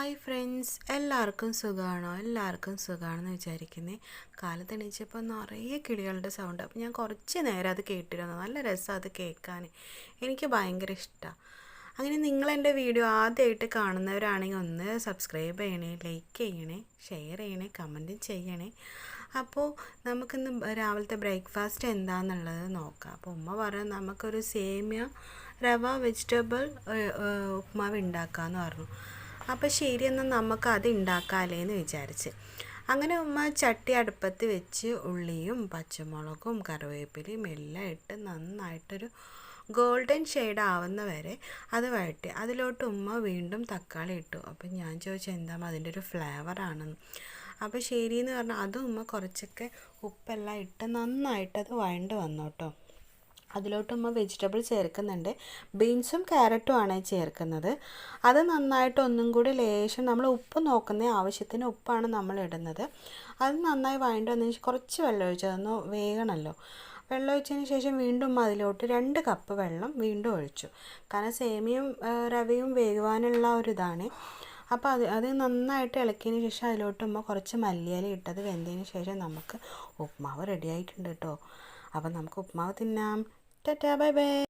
Hi friends, എല്ലാവർക്കും സുഖമാണോ? എല്ലാവർക്കും സുഖമാണെന്ന് വിചാരിക്കുന്നത്. കാലത്ത് എണീച്ചപ്പോൾ നിറയെ കിളികളുടെ സൗണ്ട്. അപ്പോൾ ഞാൻ കുറച്ച് നേരം അത് കേട്ടിരുന്നു. നല്ല രസമാണ് അത് കേൾക്കാൻ. എനിക്ക് ഭയങ്കര ഇഷ്ടമാണ്. അങ്ങനെ നിങ്ങളെൻ്റെ വീഡിയോ ആദ്യമായിട്ട് കാണുന്നവരാണെങ്കിൽ ഒന്ന് സബ്സ്ക്രൈബ് ചെയ്യണേ, ലൈക്ക് ചെയ്യണേ, ഷെയർ ചെയ്യണേ, കമൻറ്റും ചെയ്യണേ. അപ്പോൾ നമുക്കിന്ന് രാവിലത്തെ ബ്രേക്ക്ഫാസ്റ്റ് എന്താണെന്നുള്ളത് നോക്കാം. അപ്പോൾ ഉമ്മ പറഞ്ഞു നമുക്കൊരു സേമിയ റവ വെജിറ്റബിൾ ഉപ്മാവ് ഉണ്ടാക്കാമെന്ന് പറഞ്ഞു. അപ്പോൾ ശരി, എന്നാൽ നമുക്ക് അത് ഉണ്ടാക്കാമല്ലേന്ന് വിചാരിച്ച് അങ്ങനെ ഉമ്മ ചട്ടി അടുപ്പത്ത് വെച്ച് ഉള്ളിയും പച്ചമുളകും കറിവേപ്പിലയും എല്ലാം ഇട്ട് നന്നായിട്ടൊരു ഗോൾഡൻ ഷെയ്ഡ് ആവുന്ന വരെ അത് വഴറ്റി അതിലോട്ട് ഉമ്മ വീണ്ടും തക്കാളി ഇട്ടു. അപ്പം ഞാൻ ചോദിച്ചു എന്താ അതിൻ്റെ ഒരു ഫ്ലേവറാണെന്ന്. അപ്പോൾ ശരിയെന്ന് പറഞ്ഞാൽ അതും ഉമ്മ കുറച്ചൊക്കെ ഉപ്പെല്ലാം ഇട്ട് നന്നായിട്ടത് വഴണ്ട് വന്നു കേട്ടോ. അതിലോട്ട് ഉമ്മ വെജിറ്റബിൾ ചേർക്കുന്നുണ്ട്. ബീൻസും ക്യാരറ്റും ആണ് ചേർക്കുന്നത്. അത് നന്നായിട്ട് ഒന്നും കൂടി ലേശം നമ്മൾ ഉപ്പ് നോക്കുന്ന ആവശ്യത്തിന് ഉപ്പാണ് നമ്മൾ ഇടുന്നത്. അത് നന്നായി വഴണ്ട് വന്നതിന് ശേഷം കുറച്ച് വെള്ളം ഒഴിച്ചു, അതൊന്ന് വേകണമല്ലോ. വെള്ളം ഒഴിച്ചതിന് ശേഷം വീണ്ടും അതിലോട്ട് 2 കപ്പ് വെള്ളം വീണ്ടും ഒഴിച്ചു. കാരണം സേമിയയും റവയും വേകുവാനുള്ള ഒരിതാണ്. അപ്പോൾ അത് നന്നായിട്ട് ഇളക്കിയതിന് ശേഷം അതിലോട്ട് ഉമ്മ കുറച്ച് മല്ലിയില ഇട്ടത് വെന്തതിന് ശേഷം നമുക്ക് ഉപ്മാവ് റെഡി ആയിട്ടുണ്ട് കേട്ടോ. അപ്പോൾ നമുക്ക് ഉപ്മാവ് തിന്നാം. Tata, bye bye.